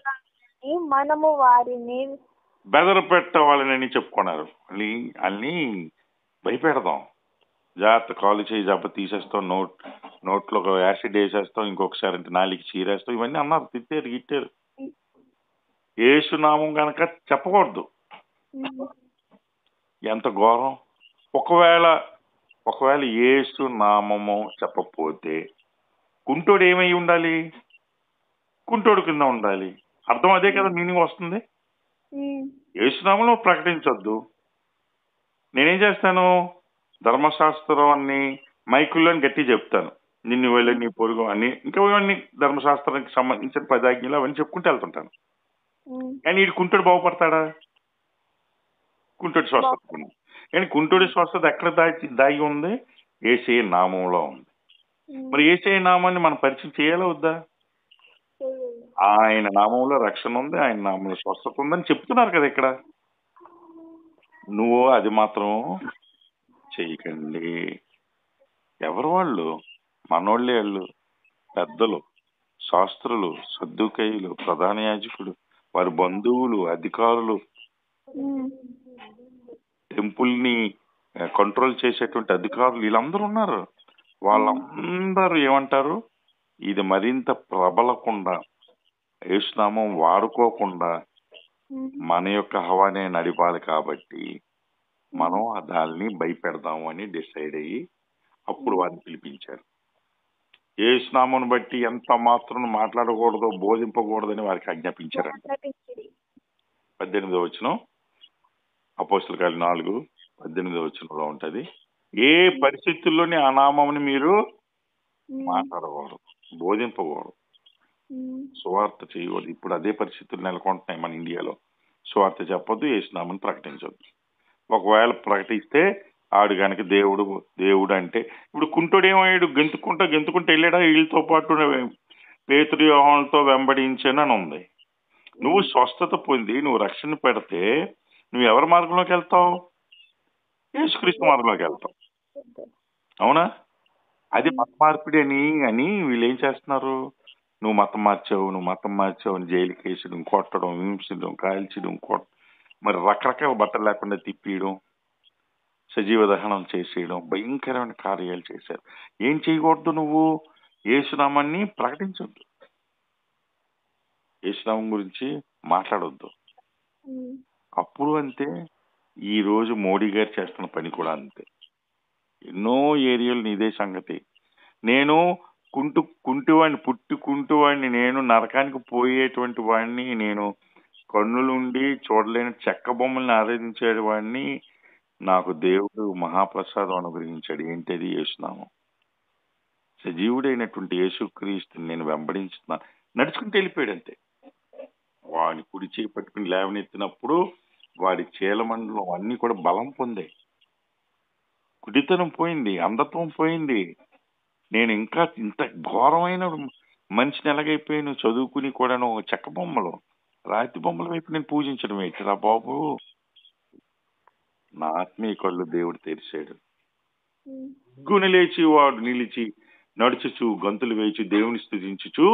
మనము వారిని బెదరపెట్టవాలని చెప్పుకున్నారు. అన్ని భయపెడదాం, జాగ్రత్త, కాలు చేయి జబ్బ తీసేస్తాం, నోట్లో యాసిడ్ వేసేస్తాం, ఇంకొకసారి అంటే నాలికి చీరేస్తాం, ఇవన్నీ అన్నారు, తిట్టారు గిట్టారు. యేసునామం కనుక చెప్పకూడదు. ఎంత ఘోరం! ఒకవేళ యేసు నామము చెప్పకపోతే కుంటోడు ఏమై ఉండాలి? కుంటోడు కింద ఉండాలి. అర్థం అదే కదా, మీనింగ్ వస్తుంది. యేసునామంలో ప్రకటించొద్దు. నేనేం చేస్తాను? ధర్మశాస్త్రాన్ని మైకుల్లో గట్టి చెప్తాను, నిన్ను వెళ్ళి నీ పొరుగు అని, ఇంకా ఇవన్నీ ధర్మశాస్త్రానికి సంబంధించిన 10 ఆజ్ఞలు అవన్నీ చెప్పుకుంటూ వెళ్తుంటాను. కానీ వీడు కుంటోడు బాగుపడతాడా? కుంటోడి స్వస్థత. కానీ కుంటోడి స్వస్థత ఎక్కడ దాగి ఉంది? యేసయ్య నామంలో ఉంది. మరి యేసయ్య నామాన్ని మనం పరిచయం చేయాలా వద్దా? ఆయన నామంలో రక్షణ ఉంది, ఆయన నామంలో స్వస్థత ఉందని చెప్తున్నారు కదా ఇక్కడ. నువ్వు అది మాత్రం చెయ్యకండి. ఎవరు వాళ్ళు? మనోళ్ళే వాళ్ళు. పెద్దలు, శాస్త్రులు, సద్దుకయ్యులు, ప్రధాన యాజకుడు, వారి బంధువులు, అధికారులు, టెంపుల్ ని కంట్రోల్ చేసేటువంటి అధికారులు, వీళ్ళందరూ ఉన్నారు. వాళ్ళందరూ ఏమంటారు? ఇది మరింత ప్రబలకుండా, యేసునామం వాడుకోకుండా మన యొక్క హవానే నడిపాలి కాబట్టి మనం దాన్ని భయపెడదాము అని డిసైడ్ అయ్యి అప్పుడు వారిని పిలిపించారు. యేసునామం బట్టి ఎంత మాత్రం మాట్లాడకూడదో, బోధింపకూడదని వారికి ఆజ్ఞాపించారంట. 18వ వచనం, అపోస్తలుల కార్యాలు 4:18వ వచనంలో ఉంటది. ఏ పరిస్థితుల్లోని ఆ నామముని మీరు మాట్లాడకూడదు, బోధింపకూడదు, సువార్త చేయకూడదు. ఇప్పుడు అదే పరిస్థితులు నెలకొంటున్నాయి మన ఇండియాలో. సువార్త చెప్పొద్దు, యేసునామని ప్రకటించొద్దు. ఒకవేళ ప్రకటిస్తే ఆడు కనుక దేవుడు అంటే, ఇప్పుడు కుంటుడు ఏమయ్యాడు? గెంతుకుంటూ వెళ్ళాడా? వీళ్ళతో పాటు పేతురు యోహానులతో వెంబడించానని ఉంది. నువ్వు స్వస్థత పొంది నువ్వు రక్షణ పెడితే నువ్వు ఎవరి మార్గంలోకి వెళ్తావు? యేసుక్రీస్తు మార్గంలోకి వెళ్తావు. అవునా? అది మత మార్పిడి అని వీళ్ళు ఏం చేస్తున్నారు? నువ్వు మతం మార్చావు అని జైలుకి వేసడం, కొట్టడం, హింసించడం, కాల్చడం, మరి రకరకాల బట్టలు లేకుండా తిప్పియడం, సజీవ దహనం చేసేయడం, భయంకరమైన కార్యాలు చేశారు. ఏం చేయకూడదు? నువ్వు యేసునామాన్ని ప్రకటించొద్దు, యేసునామం గురించి మాట్లాడొద్దు. అప్పుడు అంతే. ఈ రోజు మోడీ గారు చేస్తున్న పని కూడా అంతే. ఎన్నో ఏరియాలు ఇదే సంగతి. నేను కుంటివాడిని, నేను నరకానికి పోయేటువంటి వాడిని, నేను కన్నులుండి చూడలేని చెక్క బొమ్మల్ని ఆరాధించే వాడిని, నాకు దేవుడు మహాప్రసాదం అనుగ్రహించాడు. ఏంటది? యేసునామం. సజీవుడైనటువంటి యేసుక్రీస్తుని నేను వెంబడించుతున్నాను. నడుచుకుంటూ వెళ్ళిపోయాడు అంతే. వాడి కుడి చేయి పట్టుకుని లేవనెత్తినప్పుడు వాడి చీలమండలం అన్ని కూడా బలం పొందాయి. కుడితనం పోయింది, అంధత్వం పోయింది. నేను ఇంకా ఇంత ఘోరమైన మనిషిని ఎలాగైపోయాను, చదువుకుని కూడాను చెక్క బొమ్మలు, రాతి బొమ్మల వైపు నేను పూజించడం ఏంటిరా బాబు. నా ఆత్మీయ కళ్ళు దేవుడు తెరిచాడు. గుని లేచి వాడు నిలిచి నడుచుచు గంతులు వేచి దేవుని స్తుతించుచు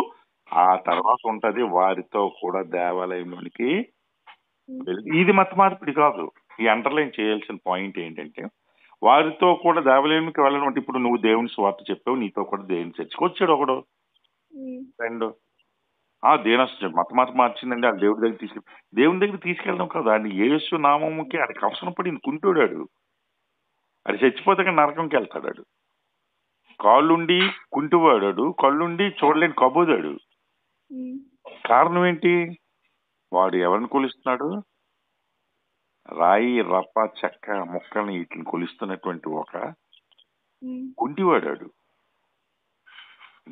ఆ తర్వాత ఉంటది వారితో కూడా దేవాలయంలోనికి ఇది మత మార్పిడి కాదు. ఈ అండర్లైన్ చేయాల్సిన పాయింట్ ఏంటంటే వారితో కూడా దేవాలయానికి వెళ్ళడం అంటే ఇప్పుడు నువ్వు దేవుని స్వార్థ చెప్పావు, నీతో కూడా దేవుని చర్చకు వచ్చాడు ఒకడు రెండు దేని మత మార్చిందండి ఆ దేవుడి దగ్గర దేవుని దగ్గర తీసుకెళ్ళడం కాదు. ఆయన యేసు నామముకి ఆయనకి అవసరం పడింది. కుంటోడాడు, అది చచ్చిపోతే నరకంకి వెళ్తాడు. కాళ్ళుండి కుంటివాడాడు, కళ్ళుండి చూడలేని కబోదాడు. కారణం ఏంటి? వాడు ఎవరిని కొలుస్తున్నాడు? రాయి రప్ప చెక్క మొక్కల్ని వీటిని కొలుస్తున్నటువంటి ఒక కుంటివాడాడు,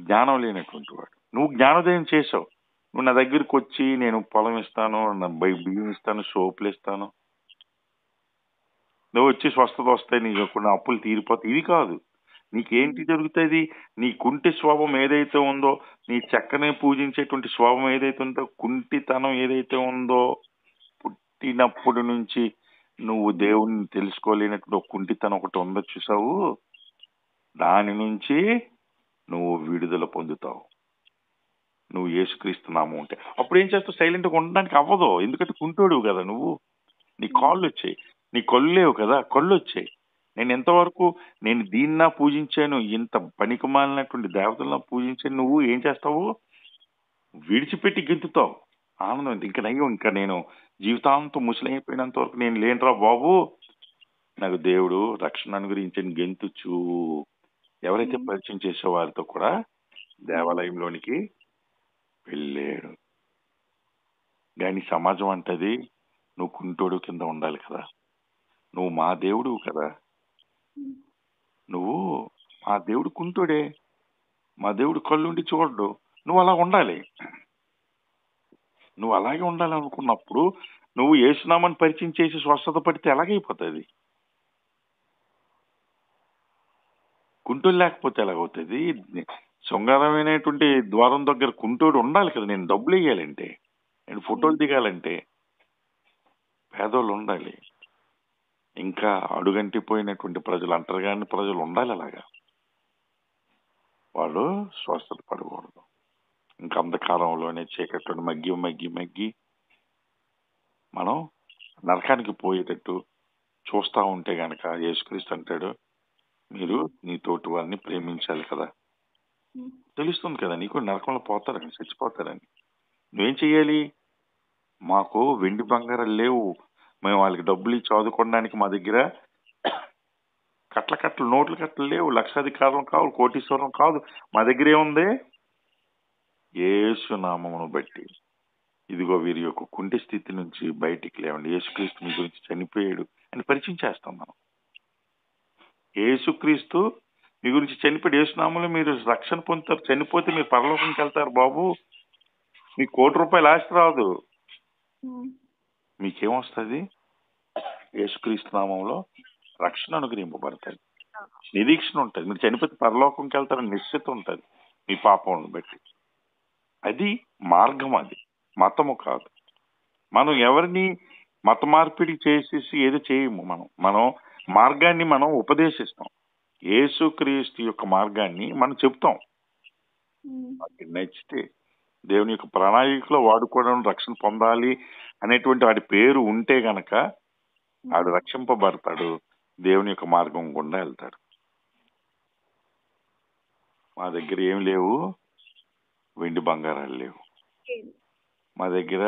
జ్ఞానం లేనటువంటి వాడు. నువ్వు జ్ఞానోదయం చేసావు. నువ్వు నా దగ్గరికి వచ్చి నేను పొలం ఇస్తాను, బియ్యం ఇస్తాను, సోపులు ఇస్తాను, నువ్వు వచ్చి స్వస్థత వస్తాయి, నీకు నా అప్పులు తీరిపోతాయి. ఇది కాదు. నీకేంటి జరుగుతుంది? నీ కుంటి స్వభావం ఏదైతే ఉందో, నీ చెక్కనే పూజించేటువంటి స్వభావం ఏదైతే ఉందో, కుంటితనం ఏదైతే ఉందో, పుట్టినప్పటి నుంచి నువ్వు దేవుణ్ణి తెలుసుకోలేనటువంటి ఒక కుంటితనం ఒకటి ఉందో చూసావు, దాని నుంచి నువ్వు విడుదల పొందుతావు. నువ్వు యేసుక్రీస్తున్నాము అంటే అప్పుడు ఏం చేస్తావు? సైలెంట్గా ఉండడానికి అవ్వదు. ఎందుకంటే కుంటోడు కదా నువ్వు. నీ కాళ్ళు వచ్చాయి, నీ కళ్ళు లేవు కదా, కళ్ళు వచ్చాయి. నేను ఎంతవరకు నేను దీన్నా పూజించాను, ఇంత పనికిమాలినటువంటి దేవతలను పూజించాను. నువ్వు ఏం చేస్తావు? విడిచిపెట్టి గెంతుతావు. ఆనందం ఇంకా నయ్యం, ఇంకా నేను జీవితాంతం ముసలైపోయినంత వరకు నేను లేనురా బాబు, నాకు దేవుడు రక్షణ అనుగ్రహించని గెంతుచు. ఎవరైతే పరిచయం చేసే వారితో కూడా దేవాలయంలోనికి వెళ్ళాడు. కానీ సమాజం అంటది నువ్వు కుంటోడు కింద ఉండాలి కదా, నువ్వు మా దేవుడు కదా, నువ్వు మా దేవుడు కుంటోడే, మా దేవుడు కళ్ళుండి చూడడు, నువ్వు అలా ఉండాలి. నువ్వు అలాగే ఉండాలనుకున్నప్పుడు నువ్వు యేసునామాన్ని పరిచయం చేసి స్వస్థత పడితే ఎలాగైపోతుంది? కుంటోడు లేకపోతే ఎలాగవుతుంది? శృంగారమైనటువంటి ద్వారం దగ్గర కుంటోడు ఉండాలి కదా. నేను డబ్బులు వేయాలంటే, నేను ఫోటోలు దిగాలంటే పేదోళ్ళు ఉండాలి. ఇంకా అడుగంటిపోయినటువంటి ప్రజలు, అంటర్గాని ప్రజలు ఉండాలి. అలాగా వాళ్ళు స్వస్థత పడకూడదు. ఇంకా అంధకారంలోనే చీకట్లో మగ్గి మగ్గి మగ్గి మనం నరకానికి పోయేటట్టు చూస్తా ఉంటే గనక యేసుక్రీస్తు అంటాడు, మీరు నీ తోటి వారిని ప్రేమించాలి కదా. తెలుస్తుంది కదా నీకు నరకంలో పోతారని, చచ్చిపోతారని. నువ్వేం చెయ్యాలి? మాకు వెండి బంగారాలు లేవు, మేము వాళ్ళకి డబ్బులు ఇచ్చి చదువుకోవడానికి మా దగ్గర కట్టలు నోట్లు కట్టలు లేవు, లక్షాధికారం కాదు, కోటీశ్వరం కాదు, మా దగ్గర ఏముంది? యేసు నామమును బట్టి ఇదిగో వీరి యొక్క కుంటి స్థితి నుంచి బయటికి లేవండి, యేసుక్రీస్తు మీ గురించి చనిపోయాడు అని పరిచయం చేస్తాం మనం. యేసుక్రీస్తు మీ గురించి చనిపోయాడు, యేసునామంలో మీరు రక్షణ పొందుతారు. చనిపోతే మీరు పరలోకంకి వెళ్తారు బాబు. మీకు ₹1 ఆస్తి రాదు. మీకేమొస్తుంది? యేసుక్రీస్తు నామంలో రక్షణ అనుగ్రహింపబడతాయి, నిరీక్షణ ఉంటుంది. మీరు చనిపోతే పరలోకంకి వెళ్తారని నిశ్చిత ఉంటుంది మీ పాపం బట్టి. అది మార్గం, అది మతము కాదు. మనం ఎవరిని మత మార్పిడి చేసేసి ఏదో చేయము. మనం మార్గాన్ని మనం ఉపదేశిస్తాం. యేసుక్రీస్తు యొక్క మార్గాన్ని మనం చెప్తాం. నచ్చితే దేవుని యొక్క ప్రణాళికలో వాడుకోవడం, రక్షణ పొందాలి అనేటువంటి వాడి పేరు ఉంటే గనక వాడు రక్షింపబడతాడు, దేవుని యొక్క మార్గం గుండా వెళ్తాడు. మా దగ్గర ఏం లేవు, వెండి బంగారాలు లేవు, మా దగ్గర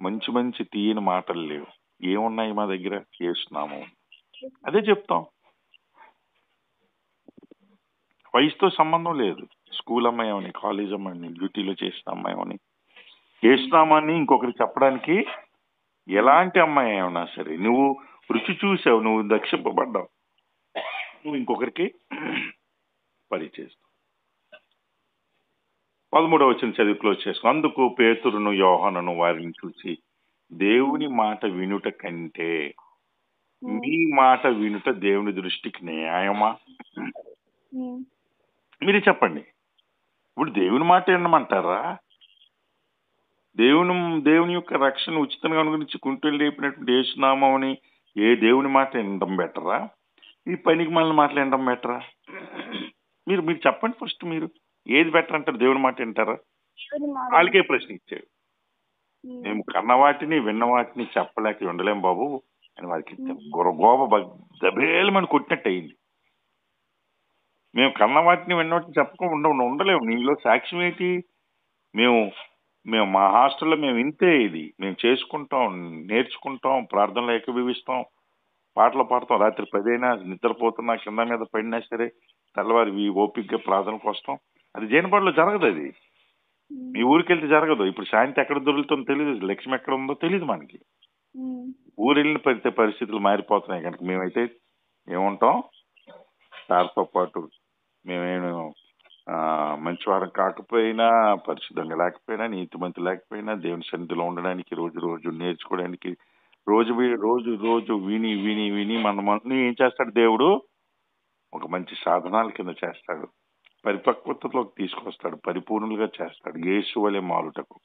మంచి మంచి తీయని మాటలు లేవు. ఏమున్నాయి మా దగ్గర? యేసునామం. అదే చెప్తాం. వయసుతో సంబంధం లేదు. స్కూల్ అమ్మాయని, కాలేజ్ అమ్మాయిని, డ్యూటీలో చేసిన అమ్మాయని, యేసునామాన్ని ఇంకొకరికి చెప్పడానికి ఎలాంటి అమ్మాయి అయినా సరే, నువ్వు రుచి చూసావు, నువ్వు రక్షింపబడ్డావు, నువ్వు ఇంకొకరికి పరిచయిస్తావు. 13వ వచనం చదివి క్లోజ్ చేసుకో. అందుకు పేతురును యోహానును వారిని చూసి, దేవుని మాట వినుట కంటే మీ మాట వినుట దేవుని దృష్టికి న్యాయమా? మీరు చెప్పండి. ఇప్పుడు దేవుని మాట వినమంటారా? దేవుని యొక్క రక్షణ ఉచితంగా గురించి కుంటలు లేపినటువంటి యేసునామం అని ఏ దేవుని మాట వినడం బెటరా? ఈ పనికి మనల్ని మాటలు వినడం బెటరా? మీరు చెప్పండి ఫస్ట్. మీరు ఏది బెటర్ అంటారు? దేవుని మాట వింటారా? వాళ్ళకే ప్రశ్న ఇచ్చాడు. మేము కన్న వాటిని విన్న వాటిని చెప్పలేక ఉండలేం బాబు అని వారికి ఇచ్చాం. గోబ దబేలమని కొట్టినట్టు అయింది. మేము కన్న వాటిని విన్న వాటిని చెప్పకుండా ఉండలేము. నీలో సాక్ష్యం ఏంటి? మేము మా హాస్టల్లో మేము ఇంతే. ఇది మేము చేసుకుంటాం, నేర్చుకుంటాం, ప్రార్థనలు ఏకీభవిస్తాం, పాటలు పాడతాం. రాత్రి 10 అయినా నిద్రపోతున్నా, కింద మీద పడినా సరే తెల్లవారి ఓపికగా ప్రార్థనకు వస్తాం. అది జైనపాడులో జరగదు. అది మీ ఊరికి వెళ్తే జరగదు. ఇప్పుడు శాంతి ఎక్కడ దొరుకుతుందో తెలియదు, లక్ష్మి ఎక్కడ ఉందో తెలియదు మనకి. ఊరు వెళ్ళిన పరిస్థితులు మారిపోతున్నాయి కనుక మేమైతే ఏముంటాం, సార్తో పాటు మేమేమి మంచివారం కాకపోయినా, పరిశుద్ధంగా లేకపోయినా, నీతిమంతి లేకపోయినా, దేవుని సన్నిధిలో ఉండడానికి, రోజు రోజు నేర్చుకోవడానికి, రోజు రోజు విని విని విని మనల్ని ఏం చేస్తాడు దేవుడు? ఒక మంచి సాధనాల కింద చేస్తాడు, పరిపక్వతలోకి తీసుకొస్తాడు, పరిపూర్ణులుగా చేస్తాడు, యేసు వలె మారుటకు.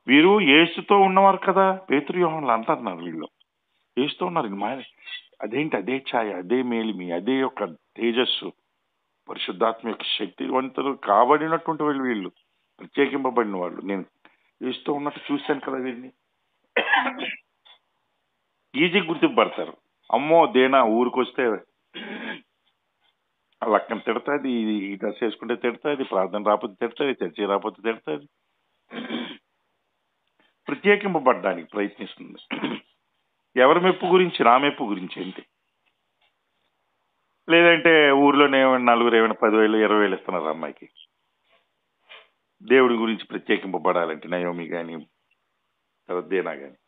వీరు యేసుతో ఉన్నవారు కదా. పేతురు యోహానులు అంటున్నారు, వీళ్ళు యేసుతో ఉన్నారు. అదేంటి? అదే ఛాయ, అదే మేలిమి, అదే యొక్క తేజస్సు, పరిశుద్ధాత్మ యొక్క శక్తివంతులు కాబడినటువంటి వీళ్ళు ప్రత్యేకింపబడిన వాళ్ళు. నేను యేసుతో ఉన్నట్టు చూశాను కదా వీరిని. ఈజీ గుర్తుపడతారు. అమ్మో దేనా ఊరికొస్తే వాళ్ళ అక్కని తిడతాది, ఈ డ్రెస్ వేసుకుంటే తిడతాది, ప్రార్థన రాకపోతే తిడతాది, చర్చి రాకపోతే తిడతాది. ప్రత్యేకింపబడ్డానికి ప్రయత్నిస్తుంది. ఎవరి మెప్పు గురించి? నా మెప్పు గురించి ఏంటి? లేదంటే ఊర్లోనే నలుగురు ఏమైనా 10,000 20,000 ఇస్తున్నారు అమ్మాయికి. దేవుడి గురించి ప్రత్యేకింపబడాలంటే నయోమి కానీ తర్వాత దేనా కానీ.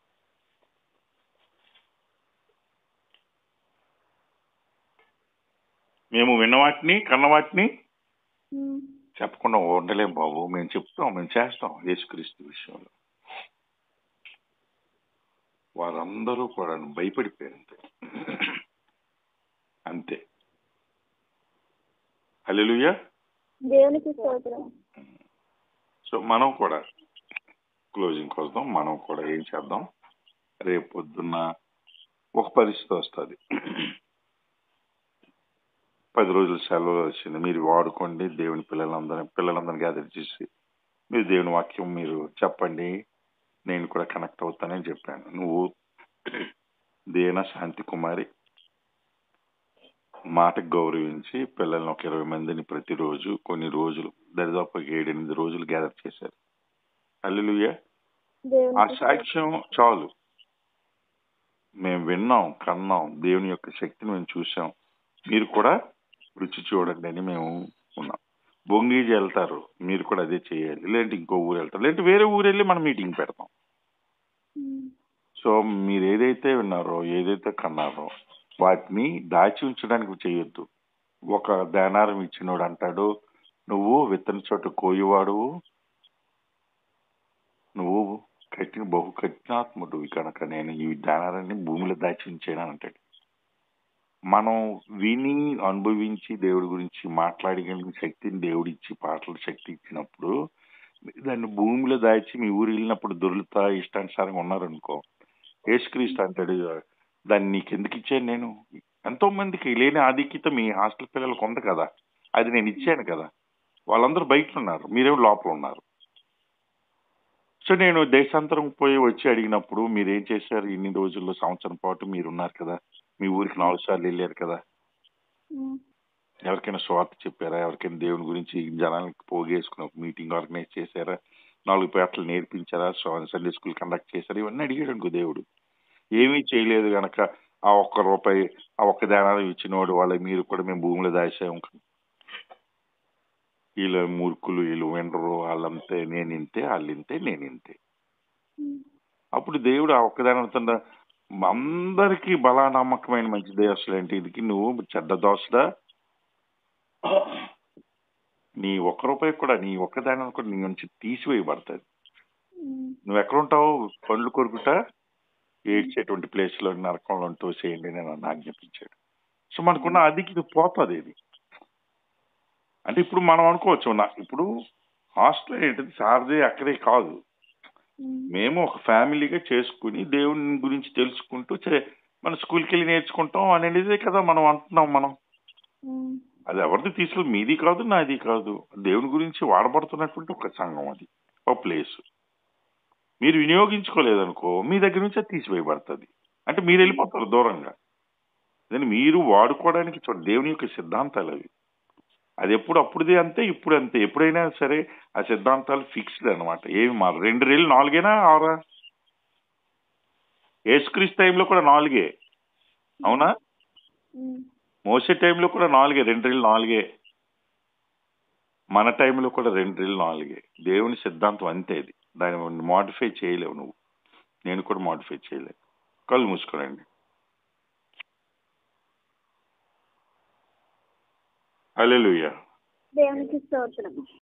మేము విన్నవాటిని కన్నవాటిని చెప్పకుండా ఉండలేం బాబు. మేము చెప్తాం, మేము చేస్తాం. యేసుక్రీస్తు విషయంలో వారందరూ కూడా భయపడిపోయారు అంతే. హల్లెలూయా, దేవునికి స్తోత్రం. సో మనం కూడా క్లోజింగ్ కోసం మనం కూడా ఏం చేద్దాం? రేపు పొద్దున్న ఒక పరిస్థితి వస్తుంది, 10 రోజుల సెలవు వచ్చింది, మీరు వాడుకోండి. దేవుని పిల్లలందరినీ గ్యాదర్ చేసి మీరు దేవుని వాక్యం మీరు చెప్పండి, నేను కూడా కనెక్ట్ అవుతానని చెప్పాను. నువ్వు దేనా శాంతి కుమారి మాటకు గౌరవించి పిల్లల్ని ఒక 20 మందిని ప్రతిరోజు కొన్ని రోజులు దరిదాపు 7-8 రోజులు గ్యాదర్ చేశారు. హల్లెలూయా. ఆ సాక్ష్యం చాలు. మేము విన్నాం, కన్నాం, దేవుని యొక్క శక్తిని మేము చూసాం, మీరు కూడా రుచి చూడండి అని మేము ఉన్నాం. బొంగీజీ వెళ్తారు, మీరు కూడా అదే చేయాలి. లేదంటే ఇంకో ఊరు వెళ్తారు, లేదంటే వేరే ఊరు వెళ్ళి మనం మీటింగ్ పెడతాం. సో మీరు ఏదైతే విన్నారో, ఏదైతే కన్నారో వాటిని దాచి ఉంచడానికి చేయొద్దు. ఒక దానారం ఇచ్చినోడు అంటాడు, నువ్వు విత్తన చోట కోయివాడు, నువ్వు బహు కఠినాత్ముడు కనుక నేను ఈ దానారాన్ని భూమిలో దాచి ఉంచాను అంటాడు. మనం విని అనుభవించి దేవుడి గురించి మాట్లాడగలిగిన శక్తిని దేవుడిచ్చి పాటల శక్తి ఇచ్చినప్పుడు దాన్ని భూమిలో దాచి మీ ఊరు వెళ్ళినప్పుడు దొరుకుతా ఇష్టానుసారంగా ఉన్నారనుకో, యేసుక్రీస్తు అంటాడు, దాన్ని నీకు ఎందుకు ఇచ్చాను నేను? ఎంతో మందికి లేని ఆధిక్యత మీ హాస్టల్ పిల్లలకు ఉంది కదా, అది నేను ఇచ్చాను కదా. వాళ్ళందరూ బయట ఉన్నారు, మీరేమో లోపల ఉన్నారు. సో నేను దేశాంతరం పోయి వచ్చి అడిగినప్పుడు మీరేం చేశారు ఇన్ని రోజుల్లో? సంవత్సరం పాటు మీరున్నారు కదా, మీ ఊరికి 4 సార్లు వెళ్ళారు కదా, ఎవరికైనా స్వార్థ చెప్పారా? ఎవరికైనా దేవుని గురించి జనానికి పోగేసుకుని ఒక మీటింగ్ ఆర్గనైజ్ చేశారా? 4 పేటలు నేర్పించారా? సండే స్కూల్ కండక్ట్ చేశారా? ఇవన్నీ అడిగాడు అనుకో దేవుడు. ఏమీ చేయలేదు గనక ఆ ₹1 ఆ ఒక్క దానాలు ఇచ్చినోడు వాళ్ళ మీరు కూడా మేము భూమిలో దాచాము, వీళ్ళ మూర్ఖులు, వీళ్ళు వినరు, వాళ్ళంతే, నేను ఇంతే, వాళ్ళు ఇంతే, నేను ఇంతే. అప్పుడు దేవుడు ఆ ఒక్కదాని అందరికీ బలా నమ్మకమైన మంచి దోస్తులు అంటే ఇదికి నువ్వు చెడ్డ దోస్తుడా, నీ ఒక్క రూపాయి కూడా, నీ ఒక్కదాని కూడా నీ నుంచి తీసివేయబడుతుంది. ఉమ్, నువ్వు ఎక్కడ ఉంటావు? పండ్లు కొరుకుతా ఏడ్చేటువంటి ప్లేస్ లో నరకంలో తోసేయండి నేను ఆజ్ఞాపించాడు. సో మనకున్న అదికి ఇది పోతుంది. ఇది అంటే ఇప్పుడు మనం అనుకోవచ్చు ఇప్పుడు హాస్టల్ ఏంటిది సారదే అక్కడే కాదు, ఉమ్, మేము ఒక ఫ్యామిలీగా చేసుకుని దేవుని గురించి తెలుసుకుంటూ మన స్కూల్కి వెళ్ళి నేర్చుకుంటాం అనేదే కదా మనం అంటున్నాం. మనం ఉమ్, అది ఎవరిది తీసుకెళ్ళి మీది కాదు నాది కాదు, దేవుని గురించి వాడబడుతున్నటువంటి ఒక సంఘం, అది ఒక ప్లేస్. మీరు వినియోగించుకోలేదనుకో మీ దగ్గర నుంచి అది తీసివేయబడుతుంది. అంటే మీరు వెళ్ళిపోతారు దూరంగా. దాన్ని మీరు వాడుకోవడానికి దేవుని యొక్క సిద్ధాంతాలు అవి. అది ఎప్పుడు అప్పుడుదే అంతే, ఇప్పుడు అంతే. ఎప్పుడైనా సరే ఆ సిద్ధాంతాలు ఫిక్స్డ్ అనమాట, ఏమి మారు. 2 రెళ్ళు 4 6 యేసుక్రీస్తు టైంలో కూడా 4. అవునా? ఉమ్. మోసే టైంలో కూడా 4, 2 రెళ్ళు 4. మన టైంలో కూడా 2 రెళ్ళు 4. దేవుని సిద్ధాంతం అంతే. అది దాన్ని మోడిఫై చేయలేవు నువ్వు, నేను కూడా మోడిఫై చేయలేవు. కళ్ళు మూసుకోనండి. హల్లెలూయా. దేవునికి స్తోత్రం.